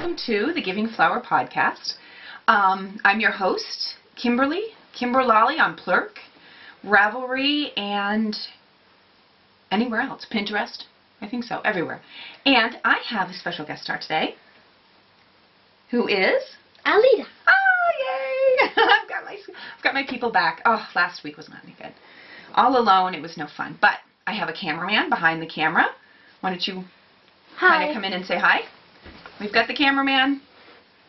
welcome to the Giving Flower podcast. I'm your host, Kimberlolly on Plurk, Ravelry, and anywhere else. Pinterest? I think so, everywhere. And I have a special guest star today, who is Alita. Oh, yay! I've got my people back. Oh, last week was not any good. All alone, it was no fun. But I have a cameraman behind the camera. Why don't you kind of come in and say hi? We've got the cameraman.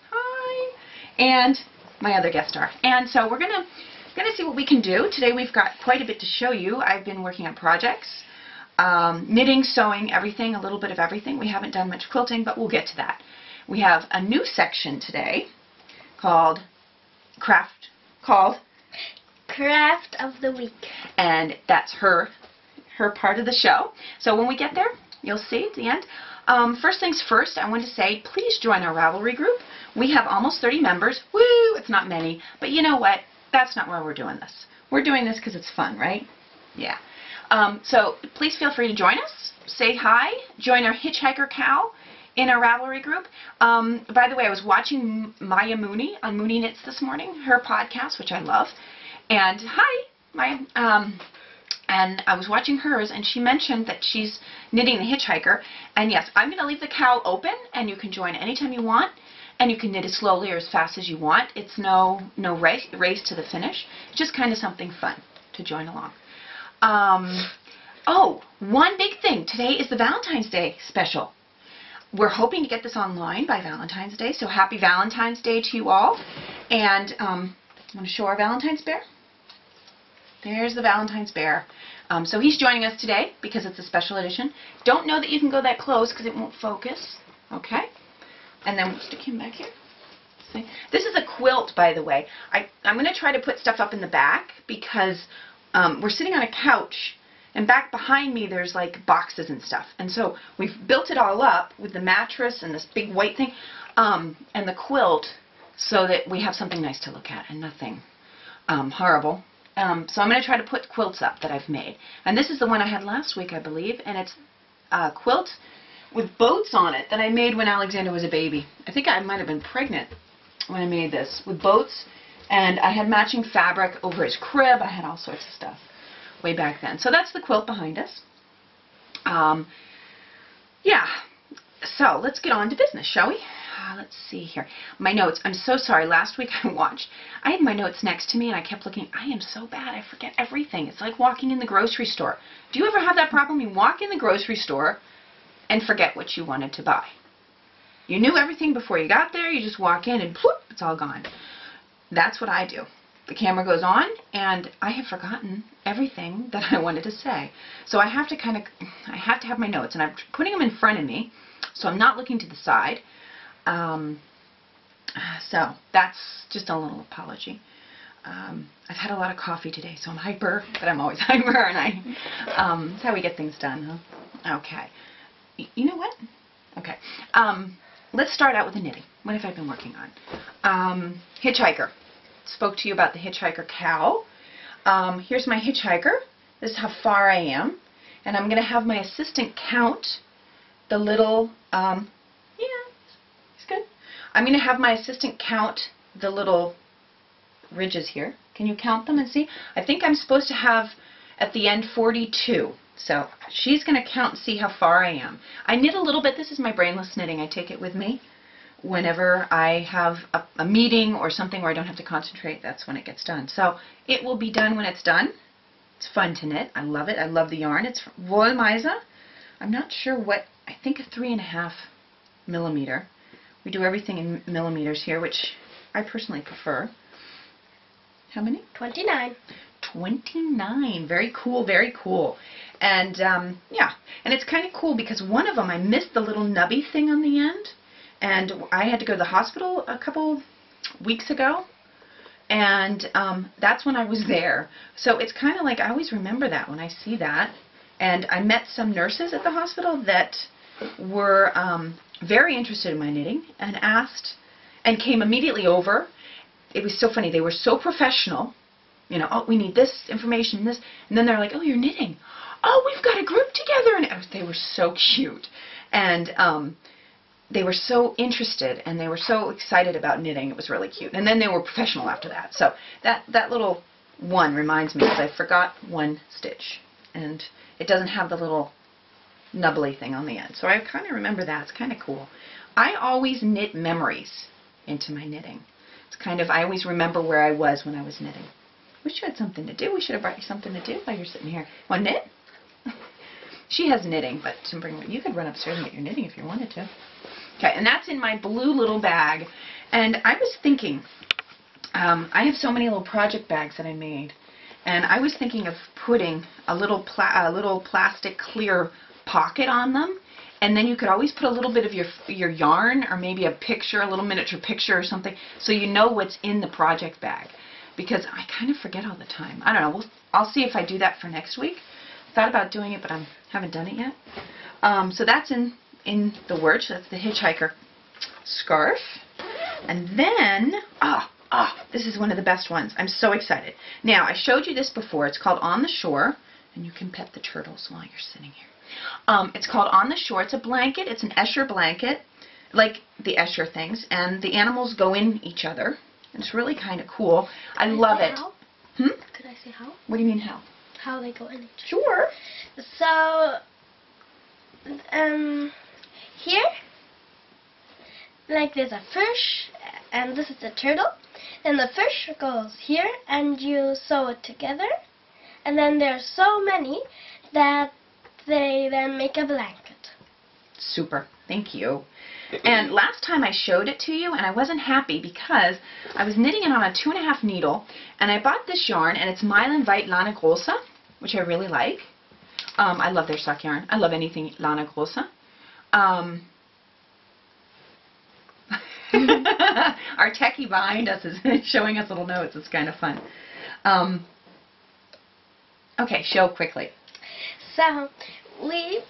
Hi. And my other guest star. And so we're gonna see what we can do. Today we've got quite a bit to show you. I've been working on projects. Knitting, sewing, everything, a little bit of everything. We haven't done much quilting, but we'll get to that. We have a new section today called Craft of the Week. And that's her part of the show. So when we get there, you'll see at the end. First things first, I want to say, please join our Ravelry group. We have almost 30 members. Woo! It's not many, but you know what? That's not why we're doing this. We're doing this because it's fun, right? Yeah. So please feel free to join us. Say hi. Join our Hitchhiker Cow in our Ravelry group. By the way, I was watching Maya Mooney on Mooney Knits this morning, her podcast, which I love. And hi, Maya. And I was watching hers, and she mentioned that she's knitting the Hitchhiker. And yes, I'm going to leave the cow open, and you can join anytime you want. And you can knit as slowly or as fast as you want. It's no race to the finish. It's just kind of something fun to join along. Oh, one big thing. Today is the Valentine's Day special. We're hoping to get this online by Valentine's Day, so happy Valentine's Day to you all. And want to show our Valentine's bear? There's the Valentine's bear. So he's joining us today because it's a special edition. Don't know that you can go that close because it won't focus. Okay? And then we'll stick him back here. See? This is a quilt, by the way. I'm going to try to put stuff up in the back because we're sitting on a couch, and back behind me there's like boxes and stuff. And so we've built it all up with the mattress and this big white thing and the quilt so that we have something nice to look at and nothing horrible. So I'm going to try to put quilts up that I've made. And this is the one I had last week, I believe, and it's a quilt with boats on it that I made when Alexander was a baby. I think I might have been pregnant when I made this, with boats, and I had matching fabric over his crib. I had all sorts of stuff way back then. So that's the quilt behind us. Yeah, so let's get on to business, shall we? Let's see here. My notes. I'm so sorry. Last week I had my notes next to me and I kept looking. I am so bad. I forget everything. It's like walking in the grocery store. Do you ever have that problem? You walk in the grocery store and forget what you wanted to buy. You knew everything before you got there. You just walk in and whoop, it's all gone. That's what I do. The camera goes on and I have forgotten everything that I wanted to say. So I have to have my notes, and I'm putting them in front of me so I'm not looking to the side. So that's just a little apology. I've had a lot of coffee today, so I'm hyper, but I'm always hyper, and that's how we get things done, huh? Okay. You know what? Okay. Let's start out with the knitting. What have I been working on? Hitchhiker. Spoke to you about the Hitchhiker cow. Here's my Hitchhiker. This is how far I am. And I'm going to have my assistant count the little, yeah, it's good. I'm going to have my assistant count the little ridges here. Can you count them and see? I think I'm supposed to have at the end 42. So she's going to count and see how far I am. I knit a little bit. This is my brainless knitting. I take it with me whenever I have a meeting or something where I don't have to concentrate. That's when it gets done. So it will be done when it's done. It's fun to knit. I love it. I love the yarn. It's Royal Misa. I'm not sure what, I think a 3.5 millimeter. We do everything in millimeters here, which I personally prefer. How many? 29. 29. Very cool, very cool. And yeah, and it's kind of cool because one of them, I missed the little nubby thing on the end, and I had to go to the hospital a couple weeks ago, and that's when I was there. So it's kind of like, I always remember that when I see that. And I met some nurses at the hospital that were very interested in my knitting and asked, and came immediately over. It was so funny. They were so professional. You know, oh, we need this information, this. And then they're like, oh, you're knitting. Oh, we've got a group together. And they were so cute. And they were so interested and they were so excited about knitting. It was really cute. And then they were professional after that. So that little one reminds me, because I forgot one stitch. And it doesn't have the little nubbly thing on the end. So I kind of remember that. It's kind of cool. I always knit memories into my knitting. It's kind of, I always remember where I was when I was knitting. Wish you had something to do. We should have brought you something to do while you're sitting here. Want to knit? She has knitting, but you could run upstairs and get your knitting if you wanted to. Okay, and that's in my blue little bag. And I was thinking, I have so many little project bags that I made, and I was thinking of putting a little plastic clear pocket on them, and then you could always put a little bit of your yarn, or maybe a picture, a little miniature picture or something, so you know what's in the project bag. Because I kind of forget all the time. I don't know. I'll see if I do that for next week. Thought about doing it, but I haven't done it yet. So that's in the works. That's the hitchhiker scarf. And then, this is one of the best ones. I'm so excited. Now, I showed you this before. It's called On the Shore, and you can pet the turtles while you're sitting here. It's called On the Shore. It's a blanket. It's an Escher blanket, like the Escher things, and the animals go in each other. It's really kind of cool. I love it. How? Could I say how? What do you mean how? How they go in. Sure. So, here, like there's a fish, and this is a turtle. Then the fish goes here, and you sew it together. And then there's so many that they then make a blanket. Super. Thank you. And last time I showed it to you, and I wasn't happy because I was knitting it on a 2.5 needle, and I bought this yarn, and it's Mylan Vite Lana Grossa, which I really like. I love their sock yarn. I love anything Lana Grossa. Our techie behind us is showing us little notes. It's kind of fun. Okay, show quickly. So, we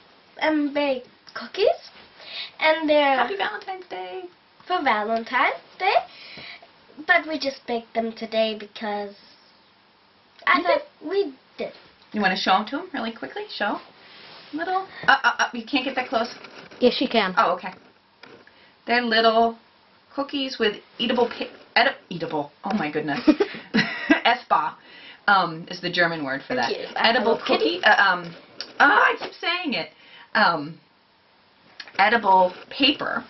bake cookies. And they're Happy Valentine's Day for Valentine's Day, but we just baked them today because I thought we did. You want to show them to them really quickly? Show. Little. You can't get that close. Yes, you can. Oh, okay. They're little cookies with eatable. Oh my goodness. Essbar is the German word for that. Edible cookie. I keep saying it. Edible paper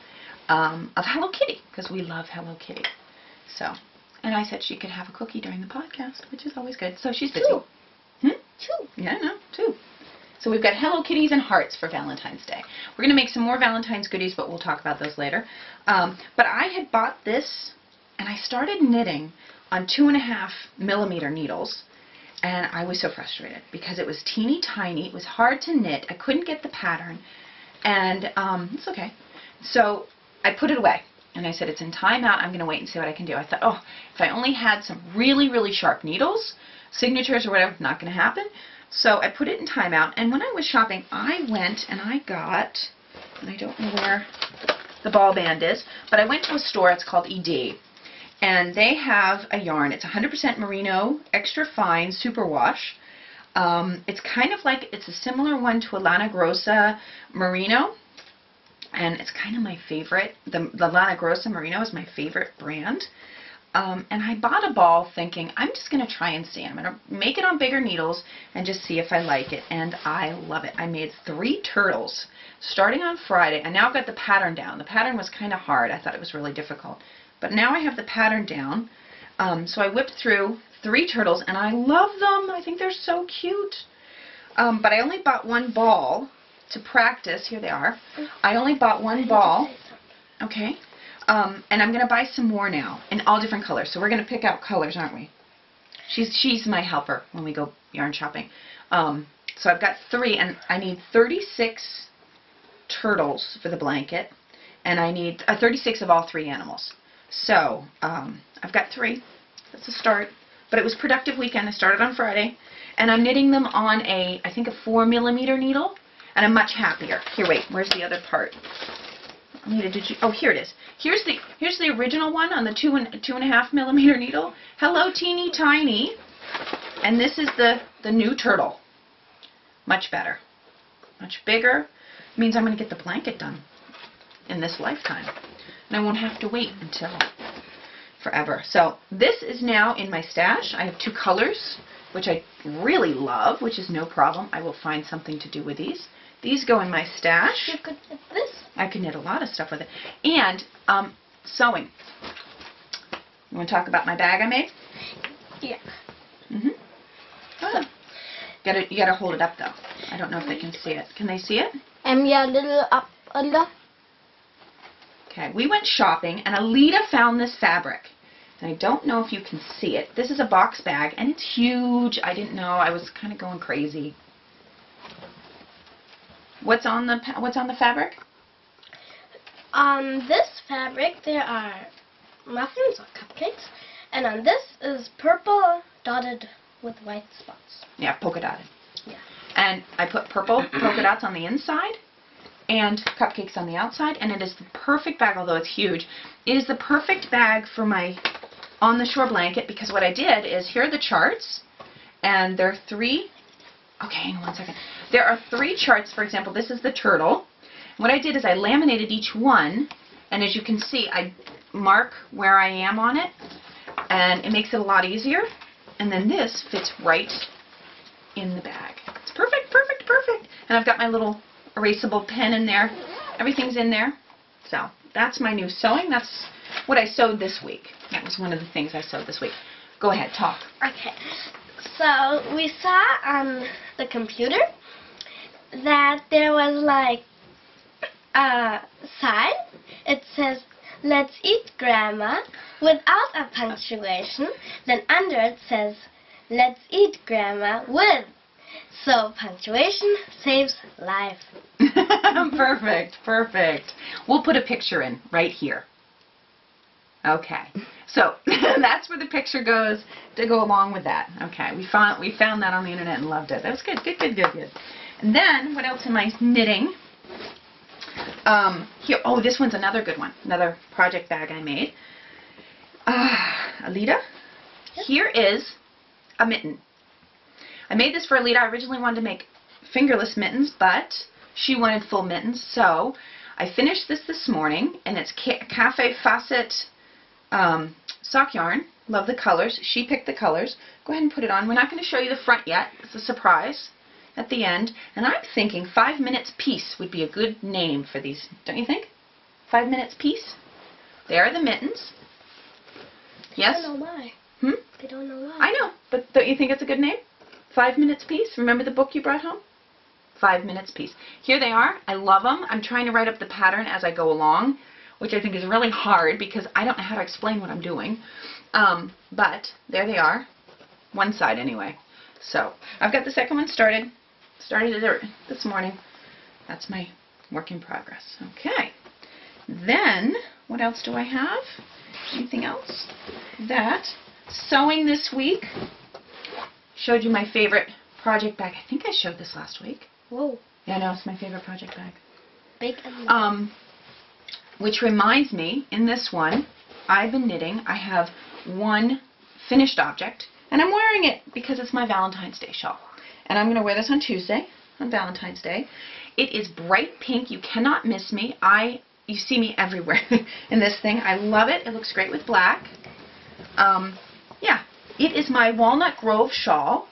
of Hello Kitty, because we love Hello Kitty. So, and I said she could have a cookie during the podcast, which is always good. So she's busy. Two. Yeah, no, 2. So we've got Hello Kitties and hearts for Valentine's Day. We're going to make some more Valentine's goodies, but we'll talk about those later. But I had bought this, and I started knitting on 2.5mm needles, and I was so frustrated because it was teeny tiny. It was hard to knit. I couldn't get the pattern. And it's okay. So I put it away. And I said, it's in timeout. I'm going to wait and see what I can do. I thought, if I only had some really, really sharp needles, signatures or whatever, not going to happen. So I put it in timeout. And when I was shopping, I went and I got, and I don't know where the ball band is, but I went to a store. It's called ED. And they have a yarn. It's 100% merino, extra fine, superwash. It's kind of like, it's a similar one to a Lana Grossa merino, and it's kind of my favorite. The Lana Grossa merino is my favorite brand. And I bought a ball thinking, I'm just going to try and see. I'm going to make it on bigger needles and just see if I like it, and I love it. I made 3 turtles starting on Friday, and now I've got the pattern down. The pattern was kind of hard. I thought it was really difficult. But now I have the pattern down, so I whipped through 3 turtles, and I love them. I think they're so cute. But I only bought 1 ball to practice. Here they are. I only bought 1 ball. Okay. And I'm going to buy some more now in all different colors. So we're going to pick out colors, aren't we? She's my helper when we go yarn shopping. So I've got 3, and I need 36 turtles for the blanket, and I need 36 of all 3 animals. So I've got 3. That's a start. But it was a productive weekend. I started on Friday, and I'm knitting them on I think a 4mm needle, and I'm much happier. Here, wait, where's the other part? Anita, oh, here it is. Here's the original one on the 2.5mm needle. Hello, teeny tiny. And this is the new turtle. Much better. Much bigger. Means I'm going to get the blanket done in this lifetime. And I won't have to wait until forever. So this is now in my stash. I have 2 colors, which I really love, which is no problem. I will find something to do with these. These go in my stash. You could knit this. I could knit a lot of stuff with it. And sewing. You want to talk about my bag I made? Yeah. Mhm. Oh. You gotta hold it up though. I don't know if they can see it. Can they see it? Yeah, a little up under. Okay, we went shopping and Alita found this fabric. And I don't know if you can see it. This is a box bag and it's huge. I didn't know. I was kind of going crazy. What's on the fabric? On this fabric there are muffins or cupcakes, and on this is purple dotted with white spots. Yeah, polka dotted. Yeah. And I put purple polka dots on the inside and cupcakes on the outside, and it is the perfect bag, although it's huge. It is the perfect bag for my on-the-shore blanket, because what I did is, here are the charts, and there are 3, okay, hang on one second. There are 3 charts. For example, this is the turtle. What I did is I laminated each one, and as you can see, I mark where I am on it, and it makes it a lot easier. And then this fits right in the bag. It's perfect, perfect, perfect. And I've got my little erasable pen in there. Everything's in there. So that's my new sewing. That's what I sewed this week. That was one of the things I sewed this week. Go ahead, talk. Okay. So we saw on the computer that there was like a sign. It says, "Let's eat grandma," without a punctuation. Then under it says, "Let's eat grandma" with. So punctuation saves life. Perfect, perfect. We'll put a picture in right here. Okay, so that's where the picture goes to go along with that. Okay, we found that on the internet and loved it. That was good, good, good, good, good. And then what else am I knitting? Here, oh, this one's another good one. Another project bag I made. Alita, here is a mitten. I made this for Alita. I originally wanted to make fingerless mittens, but she wanted full mittens, so I finished this morning, and it's Cafe Facet sock yarn. Love the colors. She picked the colors. Go ahead and put it on. We're not going to show you the front yet. It's a surprise at the end. And I'm thinking 5 minutes piece would be a good name for these. Don't you think? 5 minutes piece. There are the mittens. Yes? They don't know why. They don't know why. I know, but don't you think it's a good name? 5 minutes piece. Remember the book you brought home? 5 minutes piece. Here they are. I love them. I'm trying to write up the pattern as I go along, which I think is really hard because I don't know how to explain what I'm doing. But there they are. One side anyway. So I've got the second one started. Started it this morning. That's my work in progress. Okay. Then, what else do I have? Anything else? That. Sewing this week. Showed you my favorite project bag. I think I showed this last week. Whoa. Yeah, no, it's my favorite project bag. Big and which reminds me, in this one, I've been knitting. I have one finished object, and I'm wearing it because it's my Valentine's Day shawl. And I'm going to wear this on Tuesday, on Valentine's Day. It is bright pink. You cannot miss me. You see me everywhere in this thing. I love it. It looks great with black. Yeah, it is my Walnut Grove shawl.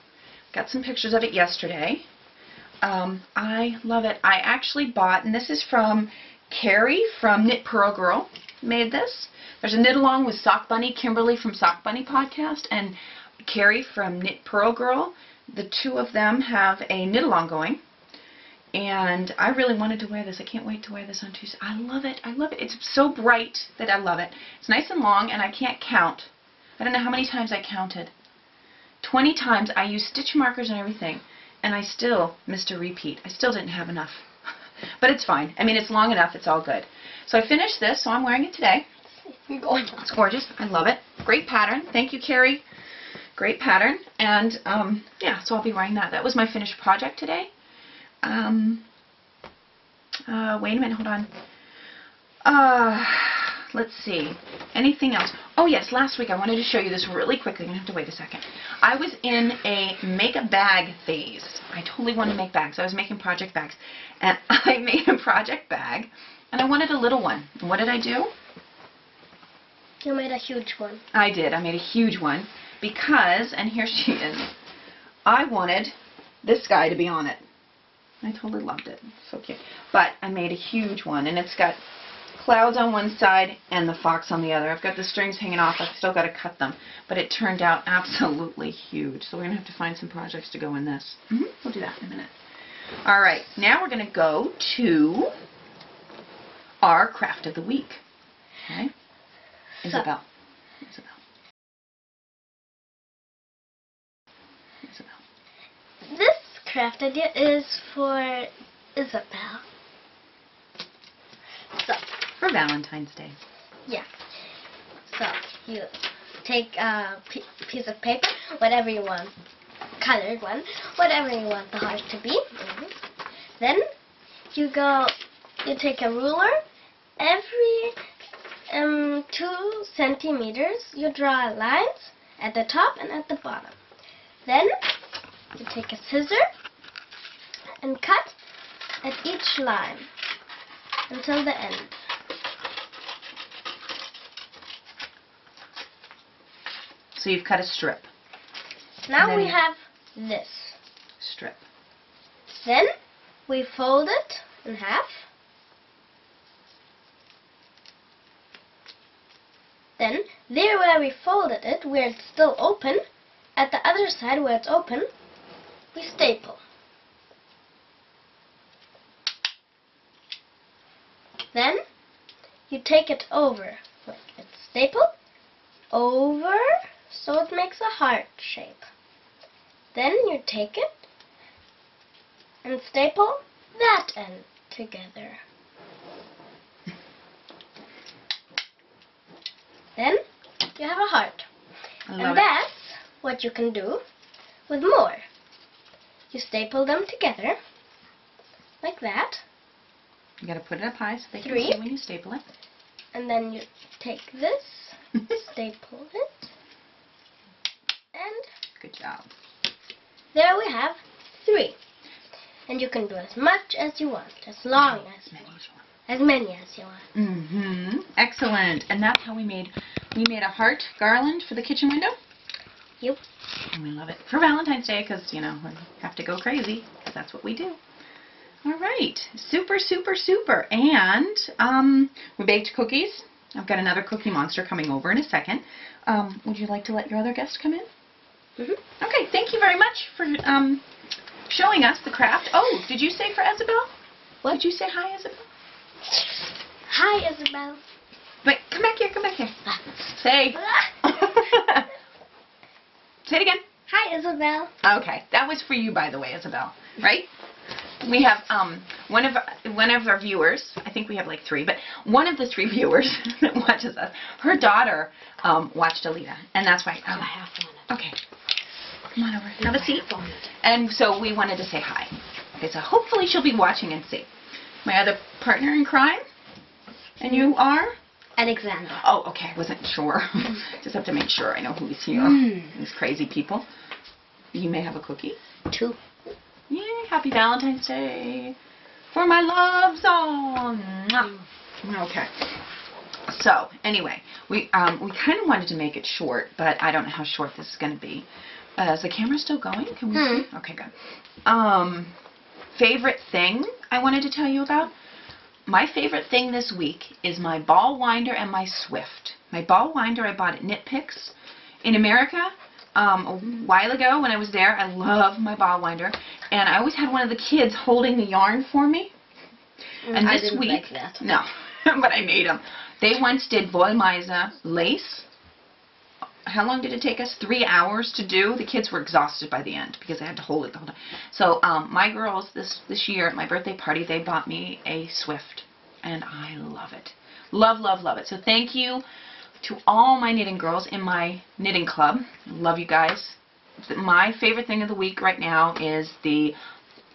Got some pictures of it yesterday. I love it. I actually bought, and this is from Carrie from Knit Pearl Girl, made this. There's a knit along with Sock Bunny, Kimberly from Sock Bunny podcast, and Carrie from Knit Pearl Girl. The two of them have a knit along going, and I really wanted to wear this. I can't wait to wear this on Tuesday. I love it. I love it. It's so bright that I love it. It's nice and long, and I can't count. I don't know how many times I counted. 20 times. I used stitch markers and everything, and I still missed a repeat. I still didn't have enough. But it's fine. I mean, it's long enough. It's all good. So I finished this, so I'm wearing it today. It's gorgeous. I love it. Great pattern. Thank you, Carrie. Great pattern. And, yeah, so I'll be wearing that. That was my finished project today. Wait a minute. Hold on. Let's see. Anything else? Oh, yes. Last week I wanted to show you this really quickly. You're going to have to wait a second. I was in a make a bag phase. I totally want to make bags. I was making project bags. And I made a project bag and I wanted a little one. And what did I do? You made a huge one. I did. I made a huge one because, and here she is, I wanted this guy to be on it. I totally loved it. So cute. But I made a huge one, and it's got clouds on one side and the fox on the other. I've got the strings hanging off. I've still got to cut them. But it turned out absolutely huge. So we're going to have to find some projects to go in this. We'll do that in a minute. All right. Now we're going to go to our craft of the week. Okay? Isabel. This craft idea is for Isabel. So, for Valentine's Day. Yeah. So, you take a piece of paper, whatever you want, colored one, whatever you want the heart to be. Then, you take a ruler, every 2 centimeters, you draw lines at the top and at the bottom. Then, you take a scissor and cut at each line until the end. So you've cut a strip. Now we have this strip. Then we fold it in half. Then there where we folded it, where it's still open, at the other side where it's open, we staple. Then you take it over, like it's stapled, over, so it makes a heart shape. Then you take it and staple that end together. Then you have a heart. And that's what you can do with more. You staple them together, like that. You gotta put it up high so they can 3. see when you staple it. And then you take this, staple it, and good job. There we have 3. And you can do as much as you want, as long as you want, as many as you want. Excellent. And that's how we made a heart garland for the kitchen window. Yep. And we love it for Valentine's Day because, you know, we have to go crazy because that's what we do. All right. Super, super, super. And we baked cookies. I've got another Cookie Monster coming over in a second. Would you like to let your other guest come in? Okay. Thank you very much for showing us the craft. Oh, did you say for Isabel? What? Did you say hi, Isabel? Hi, Isabel. Wait, come back here, come back here. Say. Say it again. Hi, Isabel. Okay, that was for you, by the way, Isabel. Right? We have one of our viewers. I think we have like 3, but one of the 3 viewers that watches us, her daughter watched Alita, and that's why. I have to. Okay. Come on over. Have a seat. And so we wanted to say hi. Okay, so hopefully she'll be watching and see. My other partner in crime. And you are? Alexander. Oh, okay. I wasn't sure. Just have to make sure I know who's here. These crazy people. You may have a cookie. 2. Yay. Happy Valentine's Day. For my love song. Okay. So, anyway, we kind of wanted to make it short, but I don't know how short this is going to be. Is the camera still going? Can we see? Okay, good. Favorite thing I wanted to tell you about? My favorite thing this week is my ball winder and my Swift. My ball winder I bought at Knit Picks in America a while ago when I was there. I love my ball winder. And I always had one of the kids holding the yarn for me. And I this didn't week, like that. no, but I made them. They once did Wollmeise lace. How long did it take us? 3 hours to do. The kids were exhausted by the end because they had to hold it the whole time. So my girls this year at my birthday party, they bought me a Swift, and I love it. Love, love, love it. So thank you to all my knitting girls in my knitting club. Love you guys. My favorite thing of the week right now is the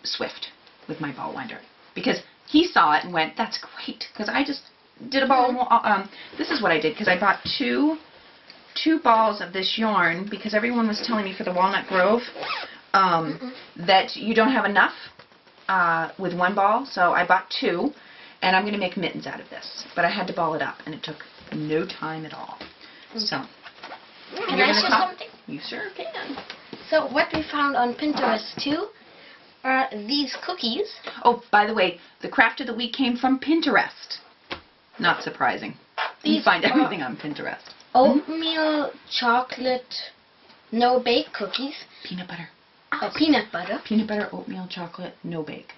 Swift with my ball winder because he saw it and went, "That's great." Because I just did a ball. This is what I did because I bought two balls of this yarn because everyone was telling me for the Walnut Grove that you don't have enough with one ball, so I bought 2, And I'm going to make mittens out of this. But I had to ball it up, and it took no time at all. So, Can you're I gonna show come? something? You sure can. So what we found on Pinterest too are these cookies. Oh, by the way, the craft of the week came from Pinterest. Not surprising. You These find are- everything on Pinterest. Oatmeal chocolate no bake cookies. Peanut butter. Peanut butter. Peanut butter, oatmeal, chocolate, no bake.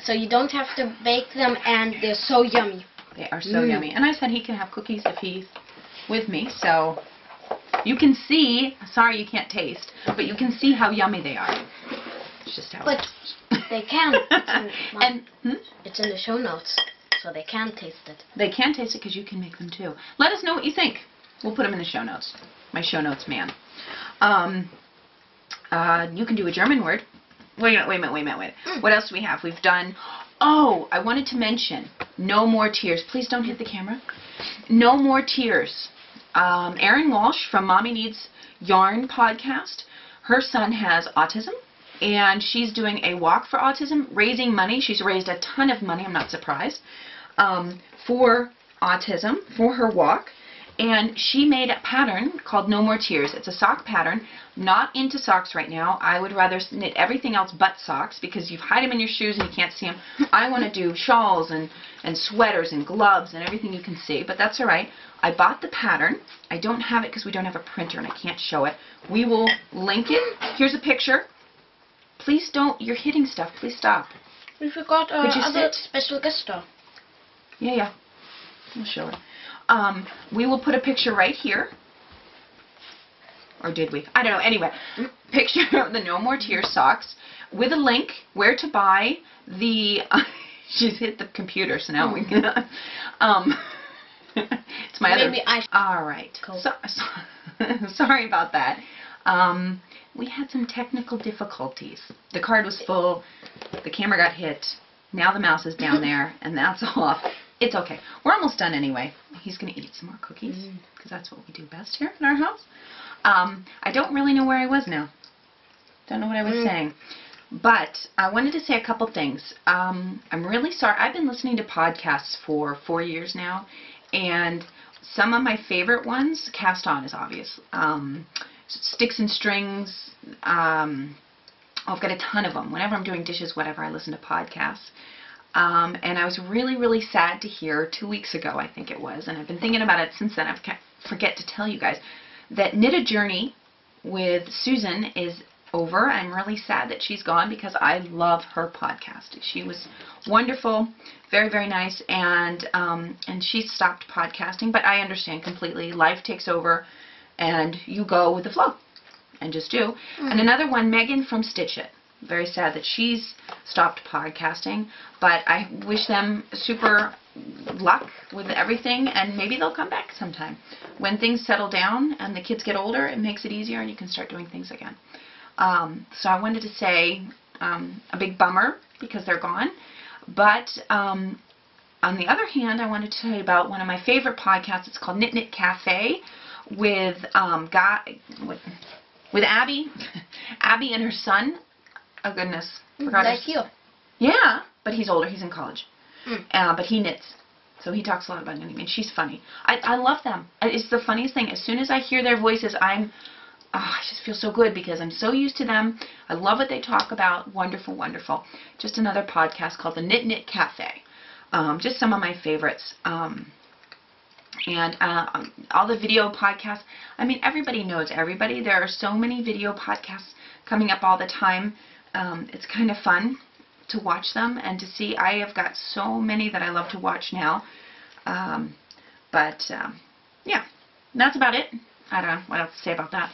So you don't have to bake them, and they're so yummy. They are so yummy. And I said he can have cookies if he's with me, so you can see, sorry you can't taste, but you can see how yummy they are. It's just how But it they can. And It's in the show notes, so they can taste it. they can taste it because you can make them too. Let us know what you think. We'll put them in the show notes. My show notes man. You can do a German word. Wait a minute. What else do we have? We've done, oh, I wanted to mention, No More Tears. Please don't hit the camera. No More Tears. Erin Walsh from Mommy Needs Yarn podcast. Her son has autism, and she's doing a walk for autism, raising money. She's raised a ton of money, I'm not surprised, for autism, for her walk. And she made a pattern called No More Tears. It's a sock pattern. Not into socks right now. I would rather knit everything else but socks because you hide them in your shoes and you can't see them. I want to do shawls and sweaters and gloves and everything you can see, but that's all right. I bought the pattern. I don't have it because we don't have a printer and I can't show it. We will link it. Here's a picture. Please don't. You're hitting stuff. Please stop. We forgot our Could you other sit? special guest star. Yeah. We'll show it. We will put a picture right here. Or did we? I don't know. Anyway, picture of the No More Tears socks with a link where to buy the... she's hit the computer, so now we can... it's my Maybe other... All right. Cool. Sorry about that. We had some technical difficulties. The card was full. The camera got hit. Now the mouse is down there, and that's off. It's okay. We're almost done anyway. He's going to eat some more cookies, because that's what we do best here in our house. I don't really know where I was now. Don't know what I was saying. But I wanted to say a couple things. I'm really sorry. I've been listening to podcasts for 4 years now, and some of my favorite ones, Cast On is obvious. Sticks and Strings. I've got a ton of them. Whenever I'm doing dishes, whatever, I listen to podcasts. And I was really, really sad to hear 2 weeks ago, I think it was, and I've been thinking about it since then. I forget to tell you guys that Knit a Journey with Susan is over. I'm really sad that she's gone because I love her podcast. She was wonderful, very, very nice, and she stopped podcasting, but I understand completely. Life takes over, and you go with the flow, and just do. And another one, Megan from Stitch It. Very sad that she's stopped podcasting, but I wish them super luck with everything, and maybe they'll come back sometime. When things settle down and the kids get older, it makes it easier and you can start doing things again. So I wanted to say a big bummer because they're gone, but on the other hand, I wanted to tell you about one of my favorite podcasts. It's called Knit Knit Cafe with Abby, Abby and her son. Oh goodness, forgot Like his... you. Yeah, but he's older. He's in college. But he knits. So he talks a lot about knitting, and she's funny. I love them. It's the funniest thing. As soon as I hear their voices, I just feel so good because I'm so used to them. I love what they talk about. Wonderful, wonderful. Just another podcast called the Knit Knit Cafe. Just some of my favorites. And all the video podcasts. I mean, everybody knows everybody. There are so many video podcasts coming up all the time. It's kind of fun to watch them and to see. I have got so many that I love to watch now. Yeah, that's about it. I don't know what else to say about that.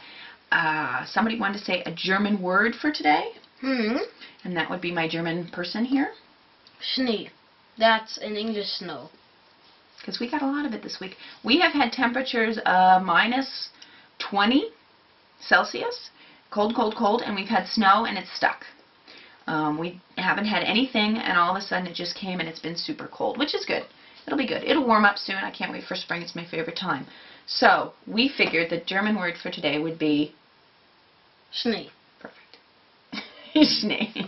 Somebody wanted to say a German word for today. And that would be my German person here. Schnee. That's in English snow. Because we got a lot of it this week. We have had temperatures of minus 20 Celsius. Cold, cold, cold. And we've had snow and it's stuck. We haven't had anything, and all of a sudden it just came and it's been super cold, which is good. It'll be good. It'll warm up soon. I can't wait for spring. It's my favorite time. So we figured the German word for today would be Schnee. perfect. Schnee.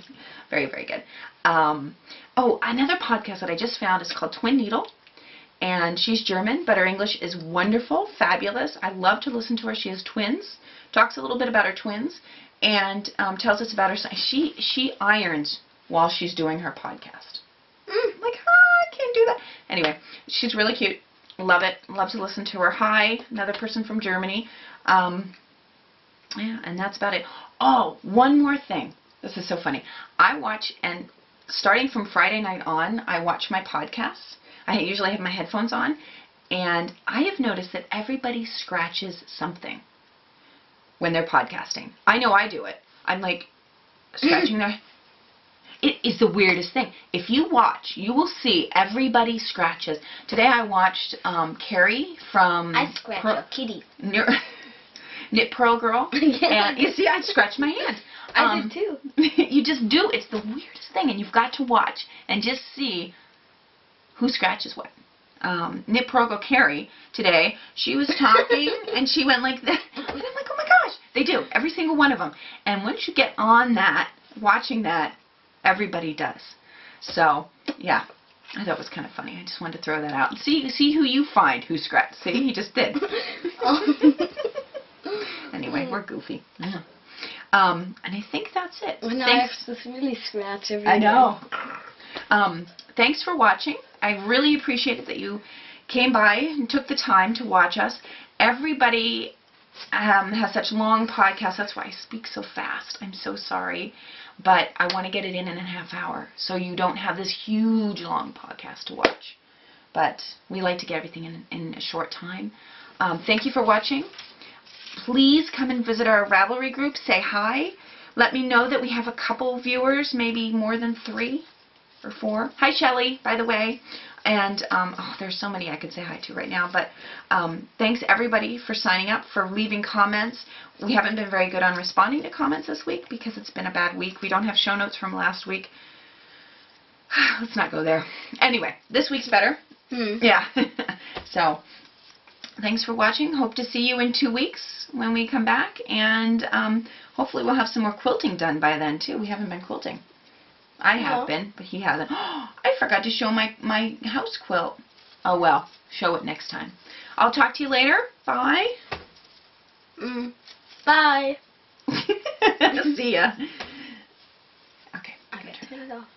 Very, very good. Oh, another podcast that I just found is called Twin Needle. And she's German, but her English is wonderful, fabulous. I love to listen to her. She has twins, talks a little bit about her twins, and tells us about her son. She irons while she's doing her podcast. Like, I can't do that. Anyway, she's really cute. Love it. Love to listen to her. Hi, another person from Germany. Yeah, and that's about it. Oh, one more thing. This is so funny. I watch, and starting from Friday night on, I watch my podcasts. I usually have my headphones on, and I have noticed that everybody scratches something when they're podcasting. I know I do it. I'm like scratching their... It is the weirdest thing. If you watch, you will see everybody scratches. Today I watched Carrie from... I scratch a kitty. Knit Pearl Girl. Yeah. And you see, I scratched my hand. I did too. You just do. It's the weirdest thing, and you've got to watch and just see who scratches what. Knit Pearl Girl Carrie today, she was talking and she went like that. And I'm like, oh my gosh. They do. Every single one of them. And once you get on that, watching that, everybody does. So, yeah. I thought it was kind of funny. I just wanted to throw that out. See who you find who scratched. See, he just did. Anyway, we're goofy. I know. And I think that's it. Well, now I have to really scratch every I know. Thanks for watching. I really appreciate it that you came by and took the time to watch us. Everybody has such long podcasts. That's why I speak so fast. I'm so sorry. But I want to get it in a half hour so you don't have this huge long podcast to watch. But we like to get everything in a short time. Thank you for watching. Please come and visit our Ravelry group. Say hi. Let me know that we have a couple viewers, maybe more than 3 or 4. Hi, Shelly, by the way. And, oh, there's so many I could say hi to right now. But thanks, everybody, for signing up, for leaving comments. We haven't been very good on responding to comments this week because it's been a bad week. We don't have show notes from last week. Let's not go there. Anyway, this week's better. Yeah. So, thanks for watching. Hope to see you in 2 weeks when we come back. And hopefully we'll have some more quilting done by then, too. We haven't been quilting. I have been, but he hasn't. Oh, I forgot to show my house quilt. Oh, well. Show it next time. I'll talk to you later. Bye. Bye. See ya. Okay. Okay, turn it off.